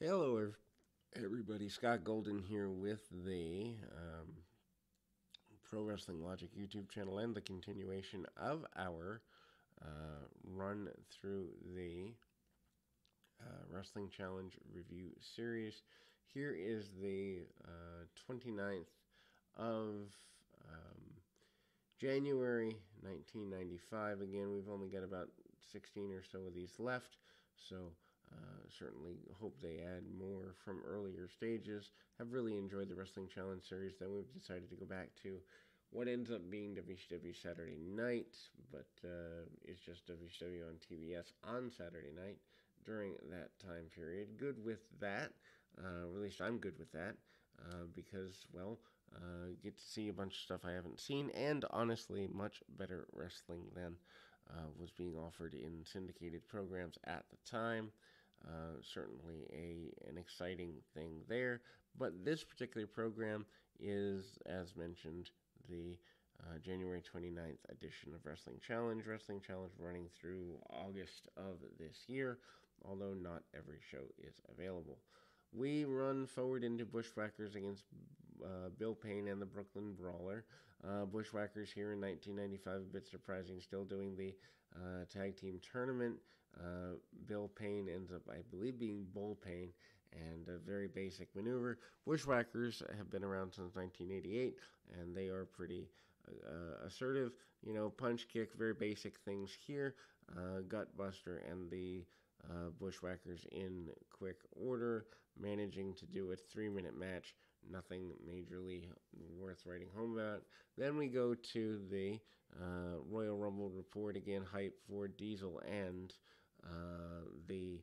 Hello, everybody. Scott Golden here with the Pro Wrestling Logic YouTube channel and the continuation of our run through the Wrestling Challenge review series. Here is the 29th of January 1995. Again, we've only got about 16 or so of these left, so certainly hope they add more from earlier stages. Have really enjoyed the Wrestling Challenge series. Then we've decided to go back to what ends up being WCW Saturday Night, but it's just WCW on TBS on Saturday night during that time period. Good with that. At least I'm good with that because, well, get to see a bunch of stuff I haven't seen, and honestly, much better wrestling than was being offered in syndicated programs at the time. Certainly an exciting thing there. But this particular program is, as mentioned, the January 29th edition of Wrestling Challenge. Wrestling Challenge running through August of this year, although not every show is available. We run forward into Bushwhackers against Bill Payne and the Brooklyn Brawler. Bushwhackers here in 1995, a bit surprising, still doing the tag team tournament. Bill Payne ends up, I believe, being Bull Payne, and a very basic maneuver. Bushwhackers have been around since 1988, and they are pretty assertive. Punch kick, very basic things here. Gutbuster and the Bushwhackers in quick order, managing to do a 3-minute match. Nothing majorly worth writing home about. Then we go to the Royal Rumble report again, hype for Diesel and the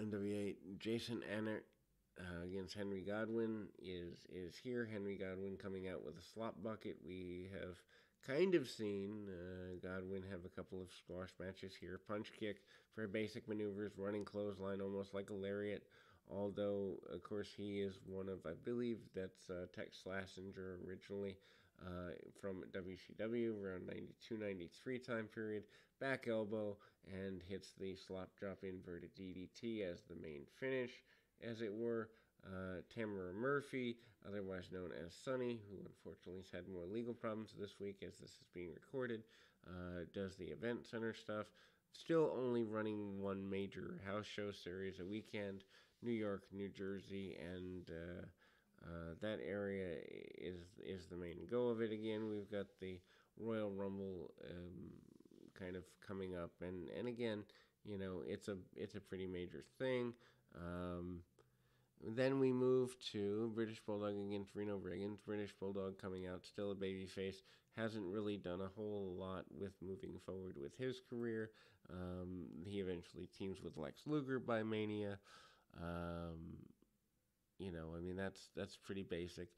NWA. Jason Annett against Henry Godwinn is here. Henry Godwinn coming out with a slop bucket. We have kind of seen Godwinn have a couple of squash matches here. Punch kick, very basic maneuvers, running clothesline, almost like a lariat. Although, of course, he is one of, I believe that's Tex Slazenger originally from WCW around 92-93 time period. Back elbow and hits the slop drop inverted DDT as the main finish, as it were. Tamara Murphy, otherwise known as Sunny, who unfortunately has had more legal problems this week as this is being recorded, does the event center stuff. Still only running one major house show series a weekend. New York, New Jersey, and that area is the main go of it. Again, we've got the Royal Rumble kind of coming up, and again, it's a pretty major thing. Then we move to British Bulldog against Reno Riggins. British Bulldog coming out, still a babyface. Hasn't really done a whole lot with moving forward with his career. He eventually teams with Lex Luger by Mania. That's pretty basic.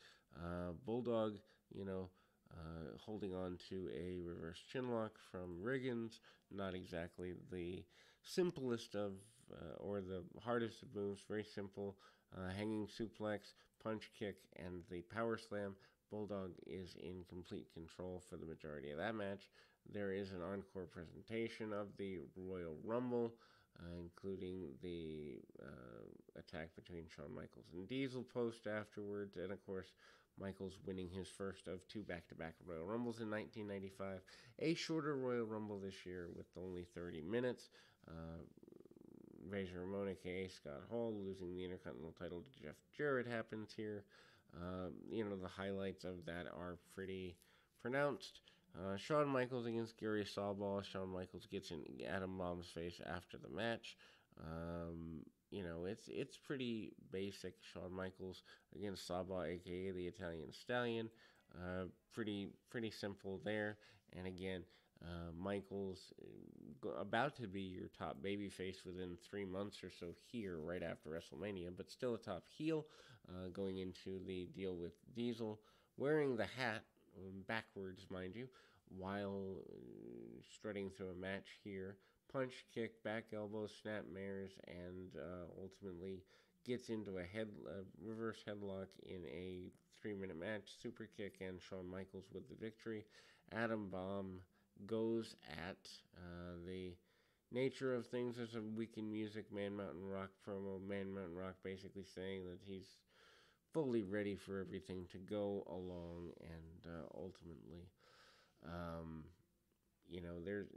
Bulldog, holding on to a reverse chinlock from Riggins. Not exactly the simplest of, or the hardest of moves. Very simple. Hanging suplex, punch kick, and the power slam. Bulldog is in complete control for the majority of that match. There is an encore presentation of the Royal Rumble, including the attack between Shawn Michaels and Diesel post afterwards, and of course, Michaels winning his first of two back-to-back Royal Rumbles in 1995. A shorter Royal Rumble this year with only 30 minutes. Razor Ramon, a.k.a. Scott Hall, losing the Intercontinental title to Jeff Jarrett happens here. The highlights of that are pretty pronounced. Shawn Michaels against Gary Sawball. Shawn Michaels gets in Adam Bomb's face after the match. It's pretty basic. Shawn Michaels against Sawball, aka the Italian Stallion. Pretty simple there. And again, Michaels about to be your top babyface within 3 months or so here, right after WrestleMania, but still a top heel going into the deal with Diesel, wearing the hat backwards, mind you, while strutting through a match here. Punch, kick, back elbow, snap mares, and ultimately gets into a reverse headlock in a 3-minute match. Super kick and Shawn Michaels with the victory. Adam Bomb goes at the nature of things. There's a Weekend Music Man Mountain Rock promo. Man Mountain Rock basically saying that he's fully ready for everything to go along, and ultimately, um,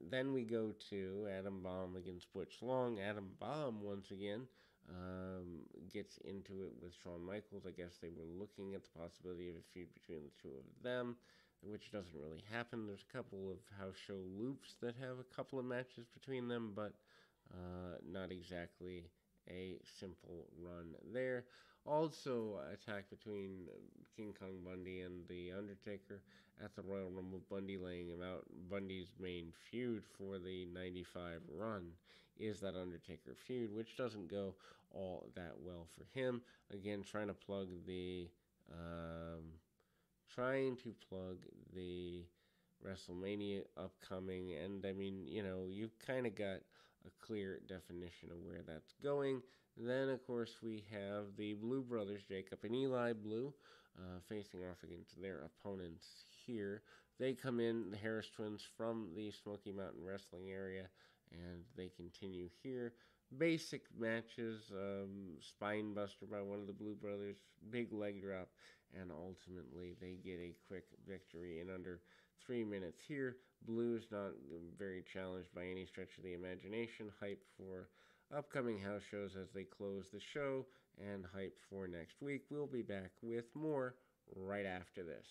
then we go to Adam Bomb against Butch Long. Adam Bomb once again gets into it with Shawn Michaels. I guess they were looking at the possibility of a feud between the two of them, which doesn't really happen. There's a couple of house show loops that have a couple of matches between them, but not exactly a simple run there. Also, attack between King Kong Bundy and The Undertaker at the Royal Rumble. Bundy laying him out. Bundy's main feud for the 95 run is that Undertaker feud, which doesn't go all that well for him. Again, trying to plug the WrestleMania upcoming, and I mean, you've kind of got a clear definition of where that's going. Then, of course, we have the Blue Brothers, Jacob and Eli Blue, facing off against their opponents here. They come in, the Harris Twins, from the Smoky Mountain Wrestling area, and they continue here. Basic matches, spine buster by one of the Blue Brothers, big leg drop, and ultimately they get a quick victory in under 3 minutes here. Blue is not very challenged by any stretch of the imagination. Hype for upcoming house shows as they close the show, and hype for next week. We'll be back with more right after this.